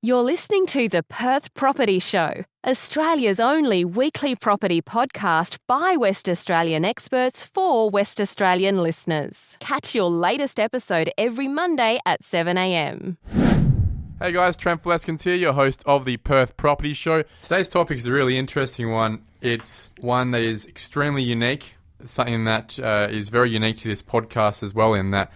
You're listening to the Perth Property Show, Australia's only weekly property podcast by West Australian experts for West Australian listeners. Catch your latest episode every Monday at 7 a.m. Hey guys, Trent Fleskens here, your host of the Perth Property Show. Today's topic is a really interesting one. It's one that is extremely unique, something that is very unique to this podcast as well, in that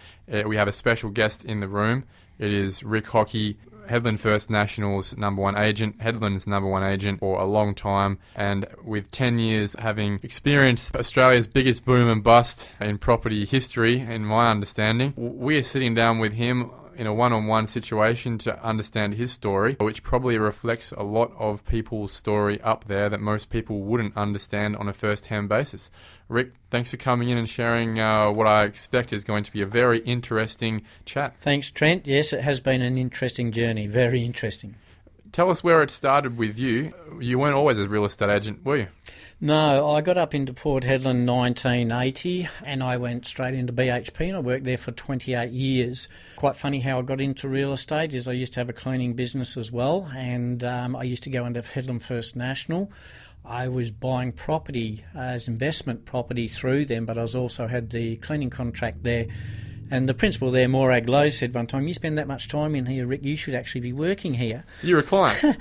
we have a special guest in the room. It is Rick Hockey, Hedland First National's number one agent, Hedland's number one agent for a long time, and with 10 years having experienced Australia's biggest boom and bust in property history, in my understanding. We are sitting down with him in a one-on-one situation to understand his story, which probably reflects a lot of people's story up there that most people wouldn't understand on a first-hand basis. Rick, thanks for coming in and sharing what I expect is going to be a very interesting chat. Thanks, Trent. Yes, it has been an interesting journey, very interesting. Tell us where it started with you. You weren't always a real estate agent, were you? No, I got up into Port Hedland in 1980 and I went straight into BHP and I worked there for 28 years. Quite funny how I got into real estate is I used to have a cleaning business as well, and I used to go into Hedland First National. I was buying property as investment property through them, but I also had the cleaning contract there. And the principal there, Morag Lowe, said one time, "You spend that much time in here, Rick, you should actually be working here." So you're a client?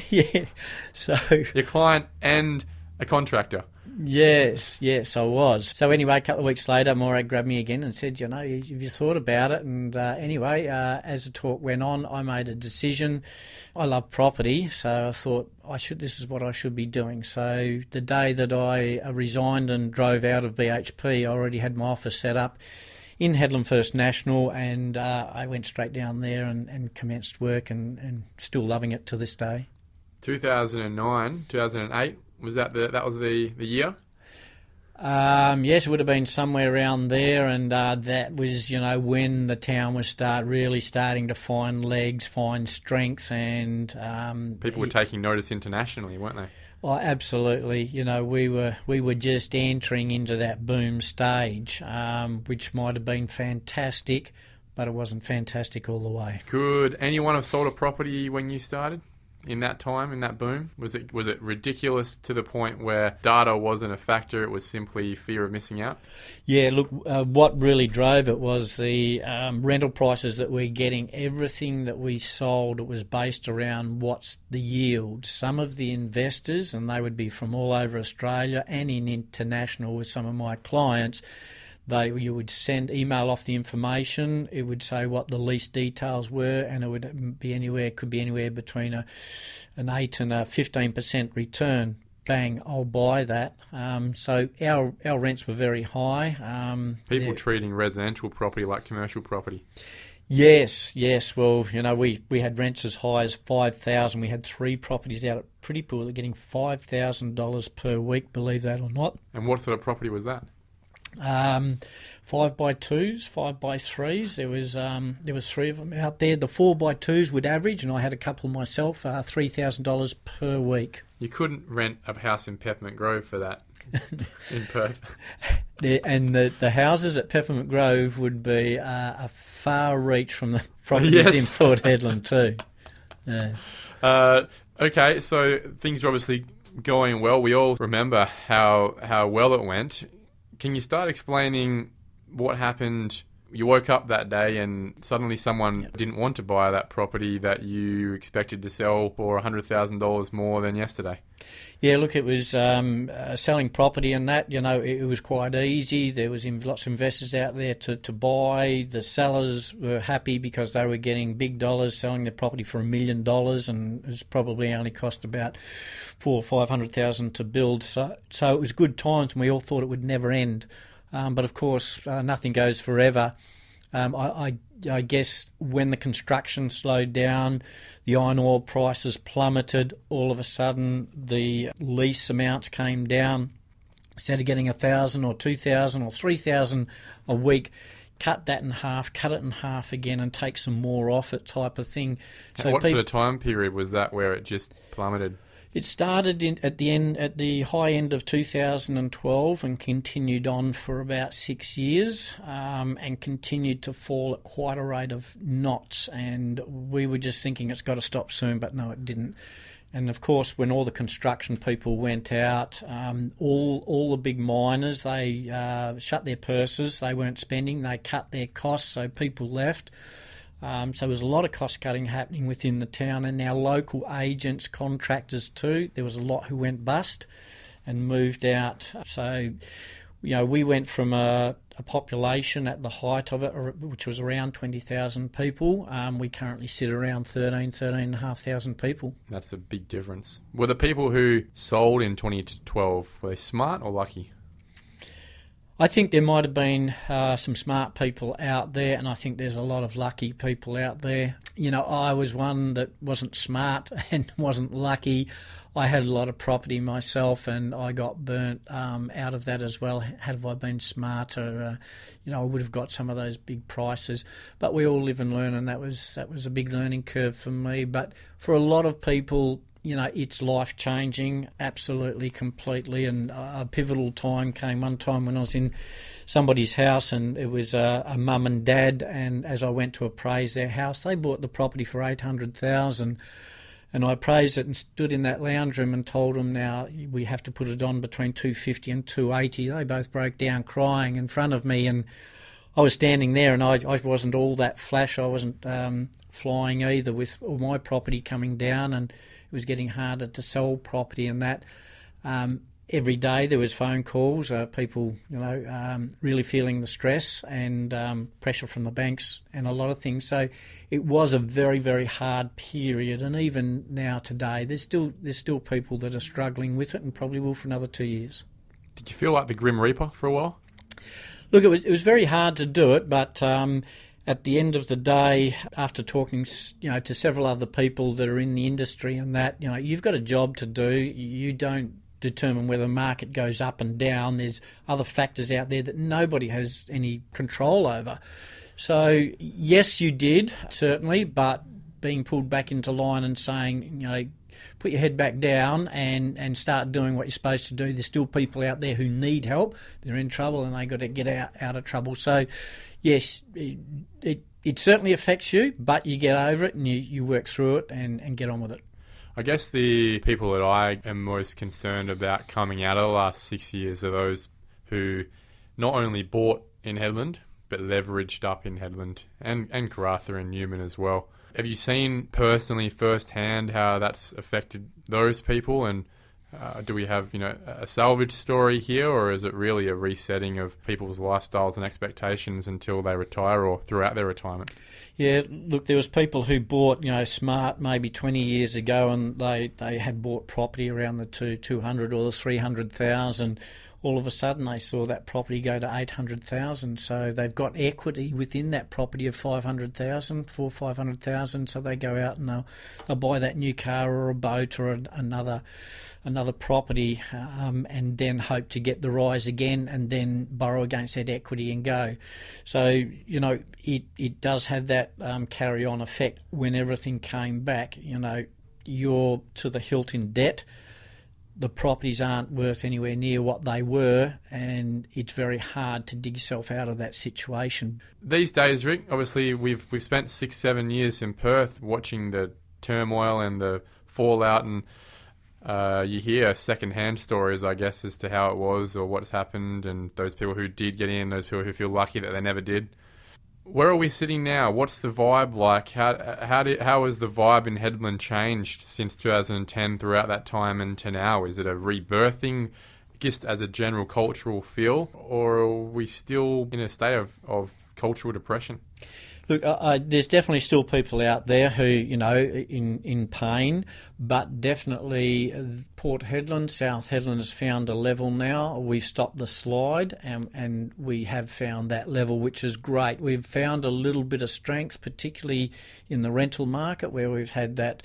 Yeah. So You're a client and a contractor? Yes, I was. So anyway, a couple of weeks later, Morag grabbed me again and said, "You know, have you thought about it?" And anyway, as the talk went on, I made a decision. I love property, so I thought this is what I should be doing. So the day that I resigned and drove out of BHP, I already had my office set up in Hedland First National, and I went straight down there and commenced work, and still loving it to this day. 2009, 2008, was that the year? Yes, it would have been somewhere around there, and that was, when the town was really starting to find legs, find strength, and people were taking notice internationally, weren't they? Oh, absolutely. We were just entering into that boom stage, which might have been fantastic, but it wasn't fantastic all the way. Could anyone have sold a property when you started? In that time, in that boom? Was it ridiculous to the point where data wasn't a factor, it was simply fear of missing out? Yeah, look, what really drove it was the rental prices that we're getting. Everything that we sold, it was based around what's the yield. Some of the investors, and they would be from all over Australia and in international with some of my clients, you would email off the information. It would say what the lease details were, and it would be could be anywhere between an 8 and a 15% return. Bang, I'll buy that. So our rents were very high. People treating residential property like commercial property. Yes. Well, we had rents as high as $5,000. We had 3 properties out at Pretty Pool that getting $5,000 per week, believe that or not. And what sort of property was that? 5x2s, 5x3s. There was 3 of them out there. The 4x2s would average, and I had a couple myself, $3,000 per week. You couldn't rent a house in Peppermint Grove for that in Perth. And the houses at Peppermint Grove would be a far reach from the properties in Port Hedland too. Yeah. Okay, so things are obviously going well. We all remember how well it went. Can you start explaining what happened? You woke up that day and suddenly someone didn't want to buy that property that you expected to sell for $100,000 more than yesterday. Yeah, look, it was selling property and that, it was quite easy. There was lots of investors out there to buy. The sellers were happy because they were getting big dollars selling their property for $1 million, and it was probably only cost about $400,000 or $500,000 to build. So it was good times, and we all thought it would never end. But of course, nothing goes forever. I guess when the construction slowed down, the iron ore prices plummeted. All of a sudden, the lease amounts came down. Instead of getting $1,000 or $2,000 or $3,000 a week, cut it in half again, and take some more off it, type of thing. So what sort of time period was that where it just plummeted? It started at the high end of 2012 and continued on for about 6 years, and continued to fall at quite a rate of knots. And we were just thinking it's got to stop soon, but no, it didn't. And of course, when all the construction people went out, all the big miners, they shut their purses. They weren't spending. They cut their costs, so people left. So there was a lot of cost cutting happening within the town, and our local agents, contractors too. There was a lot who went bust and moved out. So, we went from a population at the height of it, which was around 20,000 people. We currently sit around 13,500 people. That's a big difference. Were the people who sold in 2012, were they smart or lucky? I think there might have been some smart people out there, and I think there's a lot of lucky people out there. I was one that wasn't smart and wasn't lucky. I had a lot of property myself, and I got burnt out of that as well. Had I been smarter, I would have got some of those big prices. But we all live and learn, and that was a big learning curve for me. But for a lot of people, it's life-changing, absolutely, completely, and a pivotal time came one time when I was in somebody's house, and it was a mum and dad, and as I went to appraise their house, they bought the property for $800,000, and I appraised it and stood in that lounge room and told them, now we have to put it on between $250 and $280. They both broke down crying in front of me, and I was standing there, and I wasn't all that flash. I wasn't flying either with all my property coming down, and it was getting harder to sell property and that. Every day there was phone calls, people, really feeling the stress and pressure from the banks and a lot of things. So it was a very, very hard period. And even now today, there's still people that are struggling with it, and probably will for another 2 years. Did you feel like the Grim Reaper for a while? Look, it was very hard to do it, but at the end of the day, after talking, to several other people that are in the industry and that, you've got a job to do. You don't determine whether the market goes up and down. There's other factors out there that nobody has any control over. So, yes, you did, certainly, but being pulled back into line and saying, put your head back down and start doing what you're supposed to do. There's still people out there who need help. They're in trouble, and they've got to get out of trouble. So, yes, it certainly affects you, but you get over it and you work through it and get on with it. I guess the people that I am most concerned about coming out of the last 6 years are those who not only bought in Hedland, but leveraged up in Hedland and Karratha and Newman as well. Have you seen personally firsthand how that's affected those people? And do we have a salvage story here, or is it really a resetting of people's lifestyles and expectations until they retire or throughout their retirement? Yeah, look, there was people who bought smart maybe 20 years ago, and they had bought property around the 200 or the 300,000. All of a sudden they saw that property go to 800,000, so they've got equity within that property of 500,000, so they go out and they'll buy that new car or a boat or another property, and then hope to get the rise again, and then borrow against that equity and go. So it does have that carry-on effect. When everything came back, you're to the hilt in debt. The properties aren't worth anywhere near what they were, and it's very hard to dig yourself out of that situation. These days, Rick, obviously we've spent 6-7 years in Perth watching the turmoil and the fallout, and you hear second-hand stories, I guess, as to how it was or what's happened, and those people who did get in, those people who feel lucky that they never did. Where are we sitting now? What's the vibe like? How has the vibe in Hedland changed since 2010 throughout that time and to now? Is it a rebirthing, just as a general cultural feel, or are we still in a state of cultural depression? Look, there's definitely still people out there who, in pain, but definitely Port Hedland, South Hedland has found a level now. We've stopped the slide, and we have found that level, which is great. We've found a little bit of strength, particularly in the rental market, where we've had that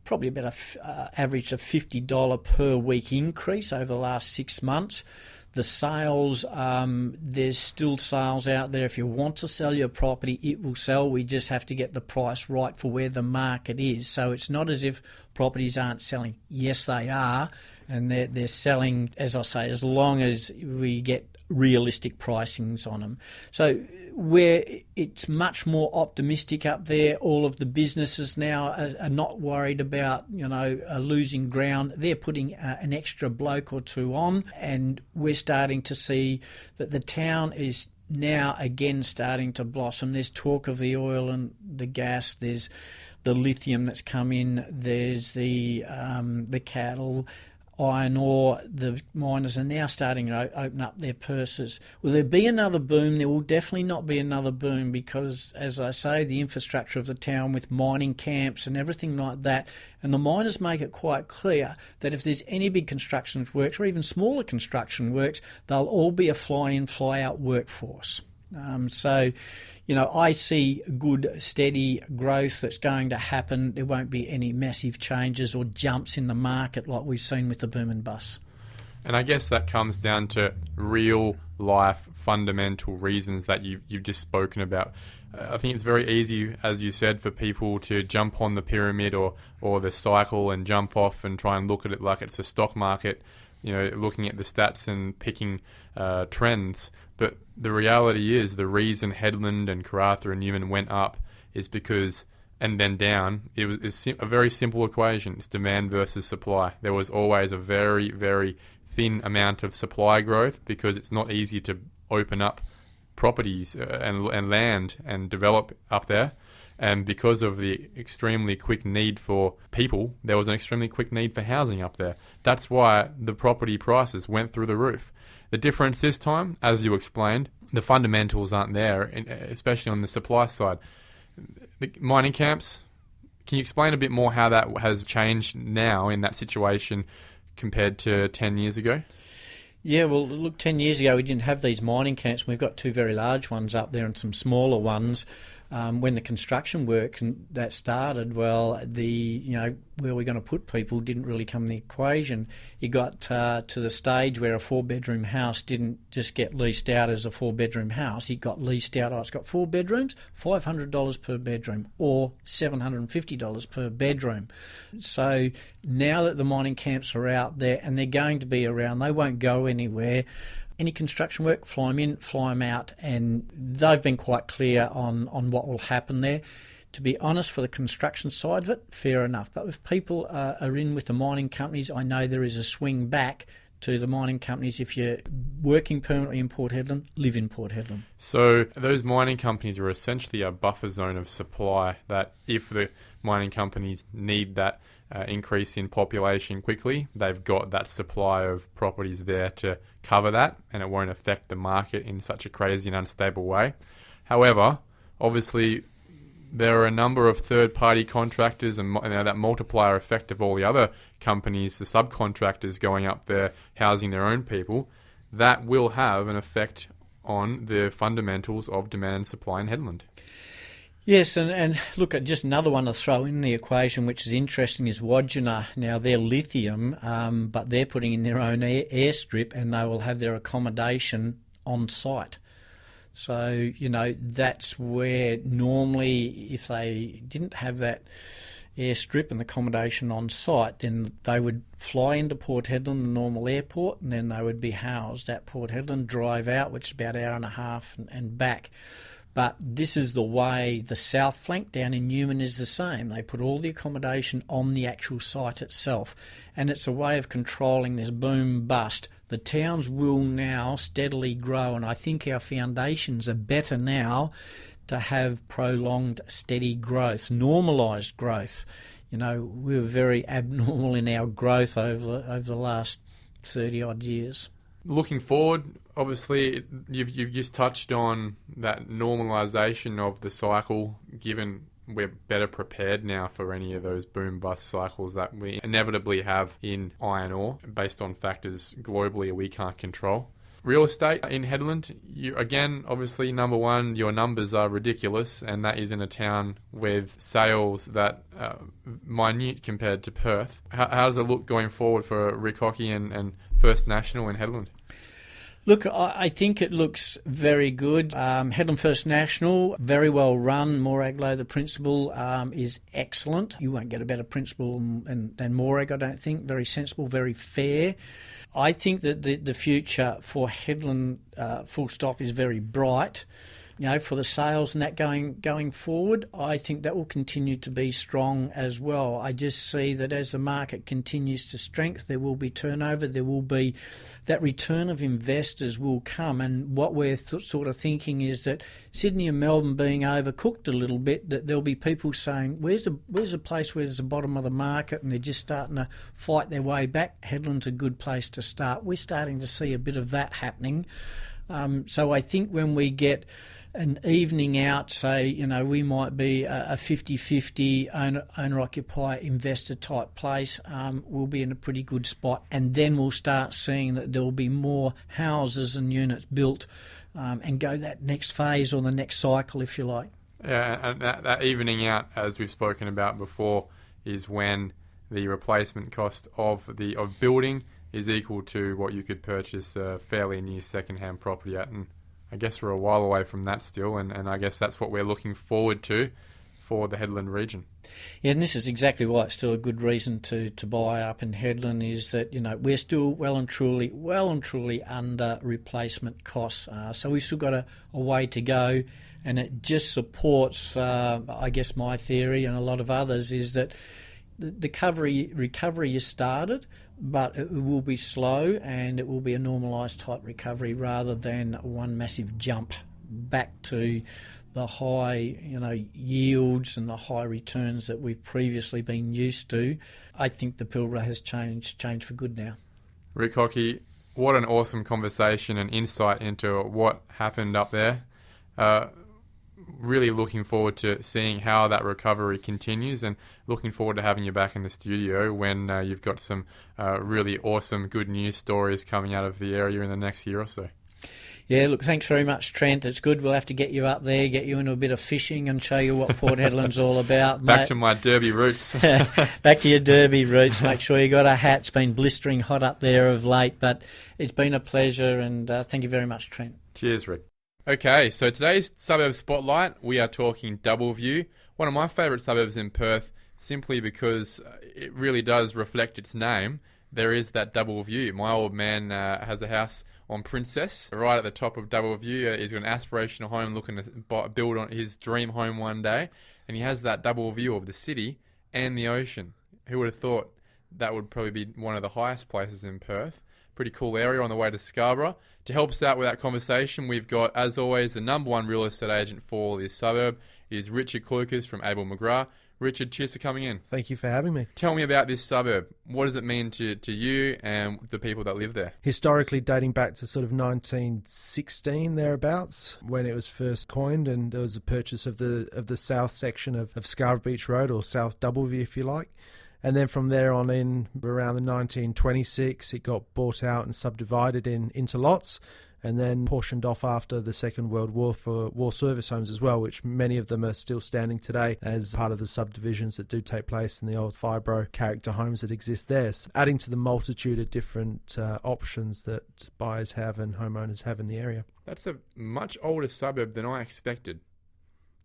probably about an average of $50 per week increase over the last 6 months. The sales, there's still sales out there. If you want to sell your property, it will sell. We just have to get the price right for where the market is. So it's not as if properties aren't selling. Yes, they are, and they're selling, as I say, as long as we get realistic pricings on them. So where it's much more optimistic up there, all of the businesses now are not worried about, losing ground. They're putting an extra bloke or two on, and we're starting to see that the town is now again starting to blossom. There's talk of the oil and the gas. There's the lithium that's come in. There's the cattle, iron ore. The miners are now starting to open up their purses. Will there be another boom? There will definitely not be another boom because, as I say, the infrastructure of the town with mining camps and everything like that, and the miners make it quite clear that if there's any big construction works or even smaller construction works, they'll all be a fly-in, fly-out workforce. I see good, steady growth that's going to happen. There won't be any massive changes or jumps in the market like we've seen with the boom and bust. And I guess that comes down to real-life fundamental reasons that you've just spoken about. I think it's very easy, as you said, for people to jump on the pyramid or the cycle and jump off and try and look at it like it's a stock market, looking at the stats and picking trends. But the reality is the reason Hedland and Karratha and Newman went up is because, and then down, it's a very simple equation. It's demand versus supply. There was always a very, very thin amount of supply growth because it's not easy to open up properties and land and develop up there. And because of the extremely quick need for people, there was an extremely quick need for housing up there. That's why the property prices went through the roof. The difference this time, as you explained, the fundamentals aren't there, especially on the supply side. The mining camps, can you explain a bit more how that has changed now in that situation compared to 10 years ago? Yeah, well, look, 10 years ago we didn't have these mining camps. We've got two very large ones up there and some smaller ones. When the construction work that started, well, where we're going to put people didn't really come in the equation. You got to the stage where a four-bedroom house didn't just get leased out as a four-bedroom house. It got leased out, it's got 4 bedrooms, $500 per bedroom, or $750 per bedroom. So now that the mining camps are out there, and they're going to be around, they won't go anywhere. Any construction work, fly them in, fly them out, and they've been quite clear on what will happen there. To be honest, for the construction side of it, fair enough. But if people are in with the mining companies, I know there is a swing back to the mining companies. If you're working permanently in Port Hedland, live in Port Hedland. So those mining companies are essentially a buffer zone of supply that if the mining companies need that increase in population quickly, they've got that supply of properties there to cover that, and it won't affect the market in such a crazy and unstable way. However, obviously, there are a number of third-party contractors and that multiplier effect of all the other companies, the subcontractors going up there, housing their own people, that will have an effect on the fundamentals of demand and supply in Hedland. Yes, and look, at just another one to throw in the equation, which is interesting, is Wodgina. Now, they're lithium, but they're putting in their own airstrip, and they will have their accommodation on site. So, that's where normally if they didn't have that airstrip and accommodation on site, then they would fly into Port Hedland, the normal airport, and then they would be housed at Port Hedland, drive out, which is about an hour and a half, and back. But this is the way the south flank down in Newman is the same. They put all the accommodation on the actual site itself, and it's a way of controlling this boom bust. The towns will now steadily grow, and I think our foundations are better now to have prolonged steady growth, normalised growth. We were very abnormal in our growth over the last 30-odd years. Looking forward, obviously, you've just touched on that normalisation of the cycle, given we're better prepared now for any of those boom-bust cycles that we inevitably have in iron ore, based on factors globally we can't control. Real estate in Hedland, again, obviously, number one, your numbers are ridiculous, and that is in a town with sales that are minute compared to Perth. How does it look going forward for Rick Hockey and First National in Hedland? Look, I think it looks very good. Hedland First National, very well run. Moraglow, the principal, is excellent. You won't get a better principal than Morag, I don't think. Very sensible, very fair. I think that the future for Hedland, full stop, is very bright. For the sales and that going forward, I think that will continue to be strong as well. I just see that as the market continues to strengthen, there will be turnover, there will be that return of investors will come. And what we're sort of thinking is that Sydney and Melbourne being overcooked a little bit, that there'll be people saying, where's a place where there's the bottom of the market and they're just starting to fight their way back? Hedland's a good place to start. We're starting to see a bit of that happening. So I think when we get an evening out, say, we might be a 50-50 owner-occupier investor type place, we'll be in a pretty good spot. And then we'll start seeing that there will be more houses and units built and go that next phase or the next cycle, if you like. Yeah, and that evening out, as we've spoken about before, is when the replacement cost of building is equal to what you could purchase a fairly new second-hand property at. And I guess we're a while away from that still, and I guess that's what we're looking forward to for the Hedland region. Yeah, and this is exactly why it's still a good reason to buy up in Hedland, is that, we're still well and truly under replacement costs. So we've still got a way to go, and it just supports, I guess, my theory and a lot of others, is that the recovery is started, but it will be slow and it will be a normalised type recovery rather than one massive jump back to the high, yields and the high returns that we've previously been used to. I think the Pilbara has changed for good now. Rick Hockey, what an awesome conversation and insight into what happened up there. Really looking forward to seeing how that recovery continues, and looking forward to having you back in the studio when you've got some really awesome good news stories coming out of the area in the next year or so. Yeah, look, thanks very much, Trent. It's good. We'll have to get you up there, get you into a bit of fishing and show you what Port Hedland's all about. Back mate. to my Derby roots. Back to your Derby roots. Make sure you got a hat. It's been blistering hot up there of late, but it's been a pleasure, and thank you very much, Trent. Cheers, Rick. Okay, so today's suburb spotlight, we are talking Doubleview, one of my favourite suburbs in Perth, simply because it really does reflect its name. There is that double view. My old man has a house on Princess, right at the top of Doubleview. He's got an aspirational home, looking to build on his dream home one day, and he has that double view of the city and the ocean. Who would have thought that would probably be one of the highest places in Perth? Pretty cool area on the way to Scarborough. To help us out with that conversation, we've got, as always, the number one real estate agent for this suburb. It is Richard Clucas from Abel McGrath. Richard, cheers for coming in. Thank you for having me. Tell me about this suburb. What does it mean to you and the people that live there? Historically, dating back to sort of 1916 thereabouts, when it was first coined, and there was a purchase of the south section of Scarborough Beach Road, or South Doubleview if you like. And then from there on in, around the 1926, it got bought out and subdivided into lots, and then portioned off after the Second World War for war service homes as well, which many of them are still standing today as part of the subdivisions that do take place in the old Fibro character homes that exist there, so adding to the multitude of different options that buyers have and homeowners have in the area. That's a much older suburb than I expected.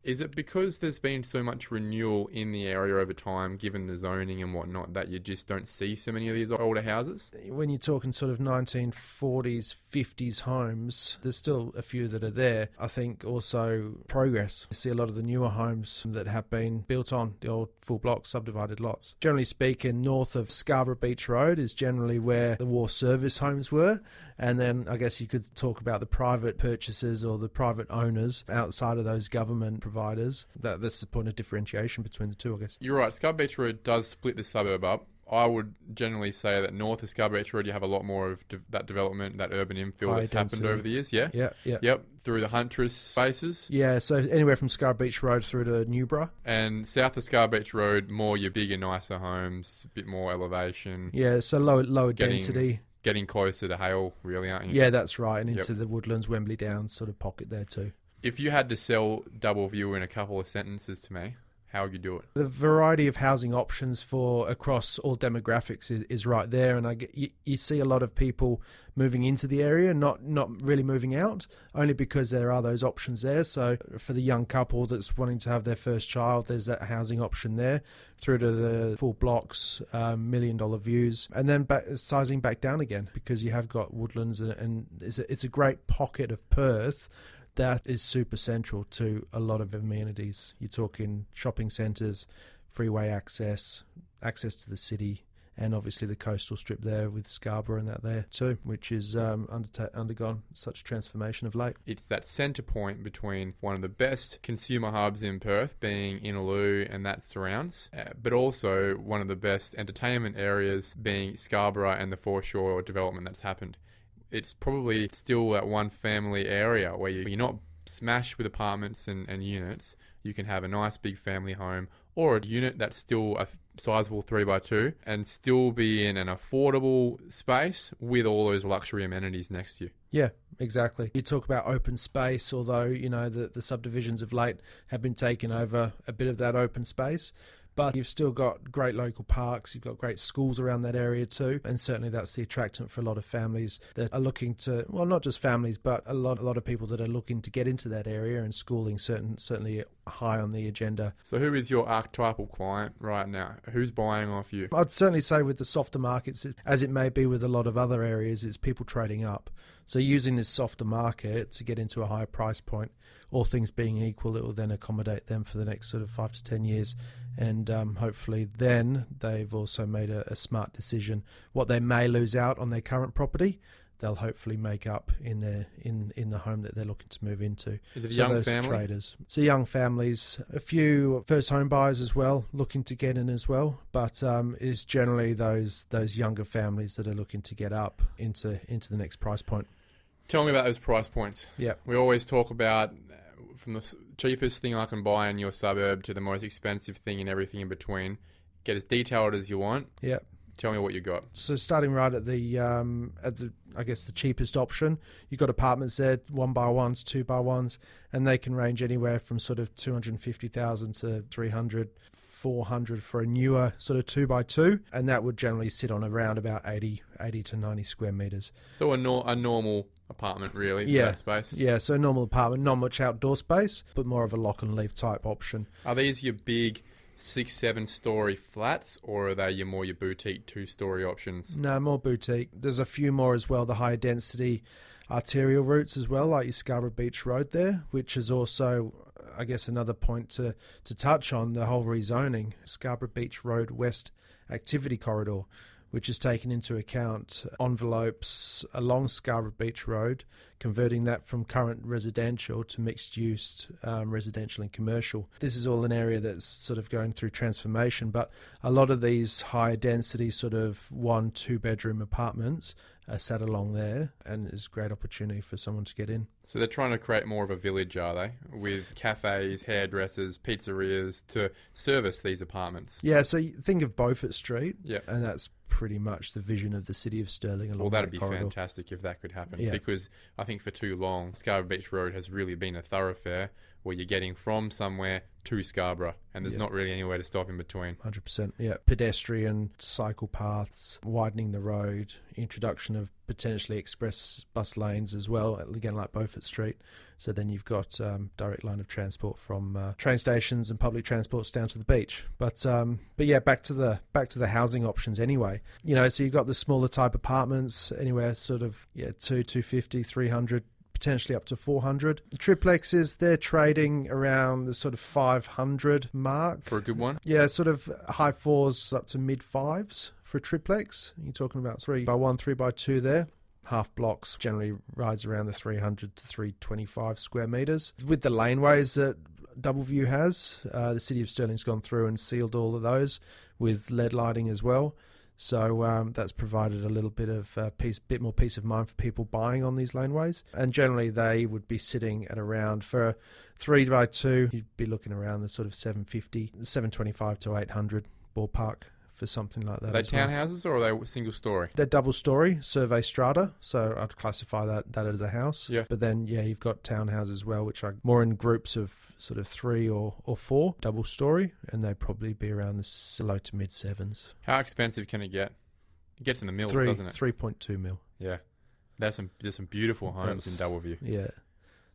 Is it because there's been so much renewal in the area over time, given the zoning and whatnot, that you just don't see so many of these older houses? When you're talking sort of 1940s, 50s homes, there's still a few that are there. I think also progress. You see a lot of the newer homes that have been built on the old full block subdivided lots. Generally speaking, north of Scarborough Beach Road is generally where the war service homes were. And then I guess you could talk about the private purchasers or the private owners outside of those government providers. That's the point of differentiation between the two, I guess. You're right. Scarborough Beach Road does split the suburb up. I would generally say that north of Scarborough Beach Road, you have a lot more of that development, that urban infill that's happened over the years. Yeah? Yep. Through the Huntress spaces. Yeah, so anywhere from Scarborough Beach Road through to Newborough. And south of Scarborough Beach Road, more your bigger, nicer homes, a bit more elevation. Yeah, so lower density. Getting closer to Hale, really, aren't you? Yeah, that's right, and into the Woodlands, Wembley Downs sort of pocket there too. If you had to sell Doubleview in a couple of sentences to me, how you do it? The variety of housing options for across all demographics is right there, and you see a lot of people moving into the area, not really moving out, only because there are those options there. So for the young couple that's wanting to have their first child, there's that housing option there, through to the full blocks, $1 million views, and then sizing back down again, because you have got woodlands, and it's a great pocket of Perth that is super central to a lot of amenities. You're talking shopping centres, freeway access to the city, and obviously the coastal strip there with Scarborough and that there too, which is undergone such transformation of late. It's that centre point between one of the best consumer hubs in Perth, being Innaloo and that surrounds, but also one of the best entertainment areas, being Scarborough and the foreshore development that's happened. It's probably still that one family area where you're not smashed with apartments and units. You can have a nice big family home, or a unit that's still a sizable 3x2 and still be in an affordable space with all those luxury amenities next to you. Yeah, exactly. You talk about open space, although, the subdivisions of late have been taking over a bit of that open space. But you've still got great local parks, you've got great schools around that area too, and certainly that's the attractant for a lot of families that are looking to, well, not just families, but a lot of people that are looking to get into that area, and schooling certainly high on the agenda. So who is your archetypal client right now? Who's buying off you? I'd certainly say with the softer markets, as it may be with a lot of other areas, it's people trading up. So using this softer market to get into a higher price point, all things being equal, it will then accommodate them for the next sort of 5 to 10 years. And hopefully then they've also made a smart decision. What they may lose out on their current property, they'll hopefully make up in the home that they're looking to move into. Is it a young family? Traders. So young families, a few first home buyers as well, looking to get in as well. But is generally those younger families that are looking to get up into the next price point. Tell me about those price points. Yeah. We always talk about from the cheapest thing I can buy in your suburb to the most expensive thing and everything in between. Get as detailed as you want. Yeah. Tell me what you got. So starting right at the I guess the cheapest option, you've got apartments there, 1x1s, 2x1s, and they can range anywhere from sort of 250,000 to 300, 400 for a newer sort of 2x2, and that would generally sit on around about 80 to 90 square metres. So a normal apartment really for that space? Yeah, so a normal apartment, not much outdoor space, but more of a lock and leave type option. Are these your big 6-7 story flats, or are they your boutique 2-story options? No, more boutique. There's a few more as well, the high density arterial routes as well, like your Scarborough Beach Road there, which is also, I guess, another point to touch on, the whole rezoning. Scarborough Beach Road West Activity Corridor, which has taken into account envelopes along Scarborough Beach Road, converting that from current residential to mixed-use residential and commercial. This is all an area that's sort of going through transformation, but a lot of these high-density sort of 1-2-bedroom apartments are sat along there, and it's a great opportunity for someone to get in. So they're trying to create more of a village, are they? With cafes, hairdressers, pizzerias to service these apartments? Yeah, so you think of Beaufort Street, Yep. and that's pretty much the vision of the city of Stirling along Well, that'd that be corridor. fantastic if that could happen. Yeah. Because I think for too long, Scarborough Beach Road has really been a thoroughfare where you're getting from somewhere to Scarborough, and there's not really anywhere to stop in between. 100%, yeah. Pedestrian, cycle paths, widening the road, introduction of potentially express bus lanes as well, again like Beaufort Street. So then you've got direct line of transport from train stations and public transports down to the beach. But yeah, back to the housing options anyway. So you've got the smaller type apartments, anywhere sort of 250, 300. Potentially up to 400. Triplexes, they're trading around the sort of 500 mark. For a good one? Yeah, sort of high 4s up to mid 5s for a triplex. You're talking about 3x1, 3x2 there. Half blocks generally rides around the 300 to 325 square metres. With the laneways that Doubleview has, the City of Stirling's gone through and sealed all of those with LED lighting as well. So that's provided a little bit of bit more peace of mind for people buying on these laneways. And generally they would be sitting at around, for a 3x2, you'd be looking around the sort of 750, 725 to 800 ballpark for something like that. Are they as well. townhouses or are they single story? They're double story, survey strata, so I'd classify that as a house. Yeah. But then, you've got townhouses as well, which are more in groups of sort of 3 or 4, double story, and they'd probably be around the low to mid sevens. How expensive can it get? It gets in the mills, 3, doesn't it? 3.2 mil. Yeah. There's some beautiful homes in Doubleview. Yeah.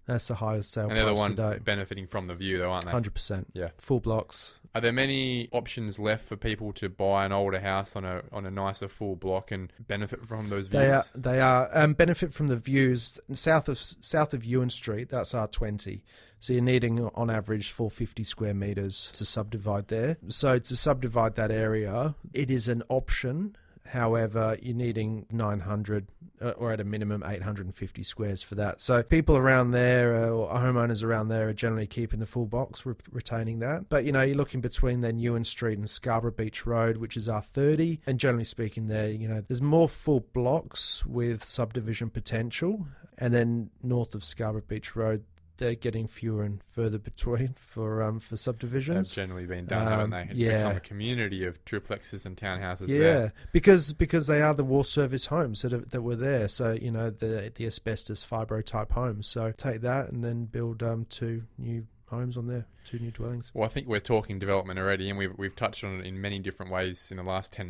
That's the highest sale And they're the price ones today. benefiting from the view, though, aren't they? 100%. Yeah. Full blocks. Are there many options left for people to buy an older house on a nicer full block and benefit from those views? They are. Benefit from the views south of Ewan Street. That's R20. So you're needing on average 450 square meters to subdivide there. So to subdivide that area, it is an option. However, you're needing 900 or at a minimum 850 squares for that. So people around there or homeowners around there are generally keeping the full box, retaining that. But, you're looking between then Ewan Street and Scarborough Beach Road, which is R30. And generally speaking there, there's more full blocks with subdivision potential. And then north of Scarborough Beach Road, they're getting fewer and further between for subdivisions. They've generally been done, haven't they? It's become a community of triplexes and townhouses there. because they are the war service homes that were there. So, the asbestos fibro type homes. So take that and then build 2 new homes on there, 2 new dwellings. Well, I think we're talking development already, and we've touched on it in many different ways in the last 10